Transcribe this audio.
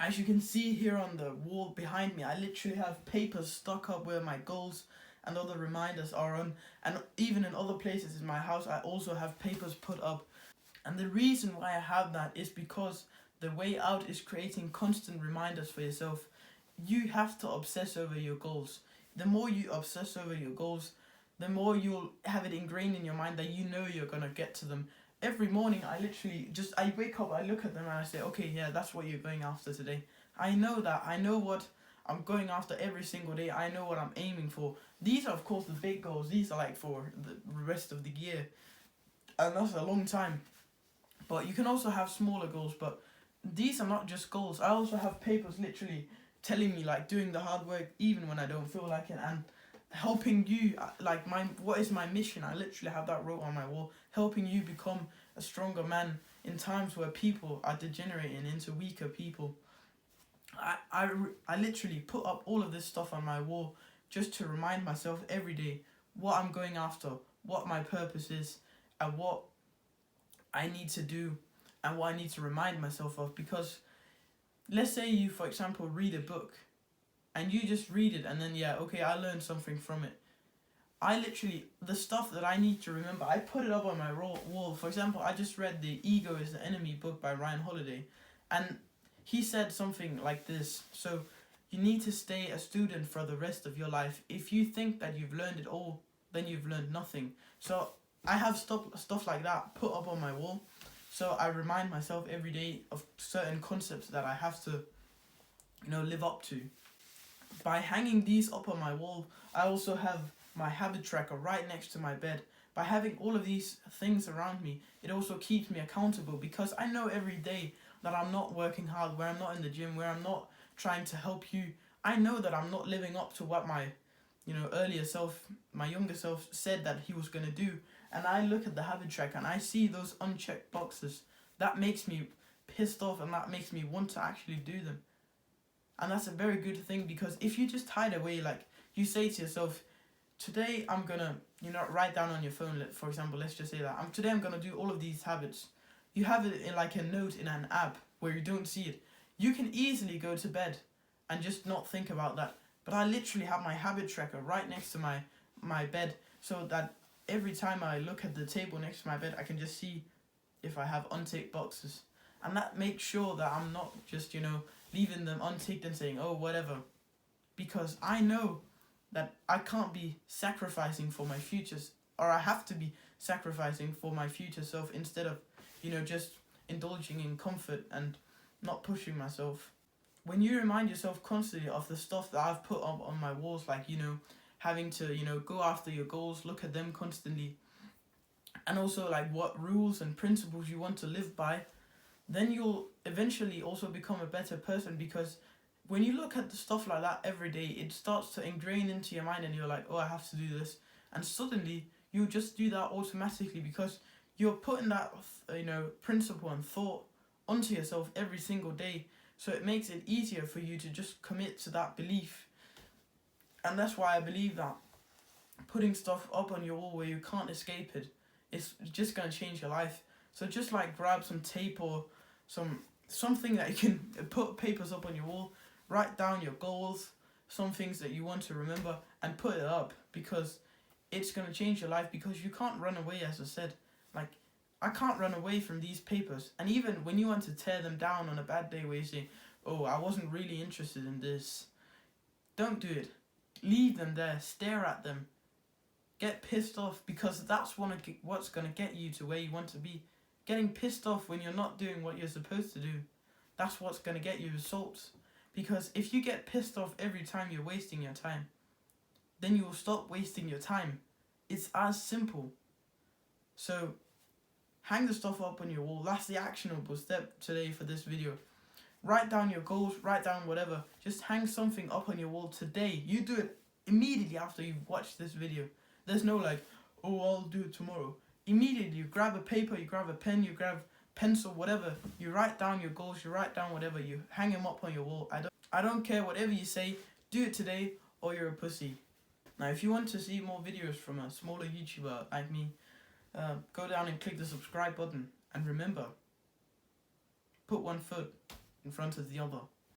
As you can see here on the wall behind me, I literally have papers stuck up where my goals and other reminders are on. And even in other places in my house, I also have papers put up. And the reason why I have that is because the way out is creating constant reminders for yourself. You have to obsess over your goals. The more you obsess over your goals, the more you'll have it ingrained in your mind that you know you're gonna get to them. Every morning I wake up, I look at them and I say, okay, yeah, that's what you're going after today. I know that. I know what I'm going after every single day. I know what I'm aiming for. These are of course the big goals. These are like for the rest of the year. And that's a long time. But you can also have smaller goals, but these are not just goals. I also have papers literally telling me like doing the hard work even when I don't feel like it, and helping you like what is my mission. I literally have that wrote on my wall, helping you become a stronger man in times where people are degenerating into weaker people. I literally put up all of this stuff on my wall just to remind myself every day what I'm going after, what my purpose is, and what I need to do, and what I need to remind myself of. Because let's say you, for example, read a book and you just read it and then, yeah, okay, I learned something from it. I literally, the stuff that I need to remember, I put it up on my wall. For example, I just read the Ego is the Enemy book by Ryan Holiday, and he said something like this. So, you need to stay a student for the rest of your life. If you think that you've learned it all, then you've learned nothing. So, I have stuff like that put up on my wall. So, I remind myself every day of certain concepts that I have to, live up to. By hanging these up on my wall, I also have my habit tracker right next to my bed. By having all of these things around me, it also keeps me accountable, because I know every day that I'm not working hard, where I'm not in the gym, where I'm not trying to help you. I know that I'm not living up to what my earlier self, my younger self said that he was going to do. And I look at the habit tracker and I see those unchecked boxes. That makes me pissed off, and that makes me want to actually do them. And that's a very good thing, because if you just hide away, like you say to yourself, today I'm gonna, write down on your phone, for example, let's just say that, today I'm gonna do all of these habits. You have it in like a note in an app where you don't see it. You can easily go to bed and just not think about that. But I literally have my habit tracker right next to my bed, so that every time I look at the table next to my bed, I can just see if I have unticked boxes. And that makes sure that I'm not just, leaving them unticked and saying, oh, whatever. Because I know that I can't be sacrificing for my futures, or I have to be sacrificing for my future self instead of, just indulging in comfort and not pushing myself. When you remind yourself constantly of the stuff that I've put up on my walls, like, having to, go after your goals, look at them constantly, and also like what rules and principles you want to live by, then you'll eventually also become a better person. Because when you look at the stuff like that every day, it starts to ingrain into your mind, and you're like, oh, I have to do this. And suddenly you just do that automatically, because you're putting that, principle and thought onto yourself every single day. So it makes it easier for you to just commit to that belief. And that's why I believe that putting stuff up on your wall where you can't escape it, it's just going to change your life. So just like grab some tape or something that you can put papers up on your wall, write down your goals, some things that you want to remember, and put it up, because it's going to change your life. Because you can't run away, as I said. Like, I can't run away from these papers. And even when you want to tear them down on a bad day where you say, oh, I wasn't really interested in this, don't do it. Leave them there, stare at them, get pissed off, because that's what's going to get you to where you want to be. Getting pissed off when you're not doing what you're supposed to do, that's what's going to get you results. Because if you get pissed off every time you're wasting your time, then you will stop wasting your time. It's as simple. So, hang the stuff up on your wall. That's the actionable step today for this video. Write down your goals, write down whatever. Just hang something up on your wall today. You do it immediately after you've watched this video. There's no like, oh, I'll do it tomorrow. Immediately, you grab a paper, you grab a pen, you grab pencil, whatever. You write down your goals, you write down whatever. You hang them up on your wall. I don't care whatever you say. Do it today, or you're a pussy. Now, if you want to see more videos from a smaller YouTuber like me, go down and click the subscribe button. And remember, put one foot in front of the other.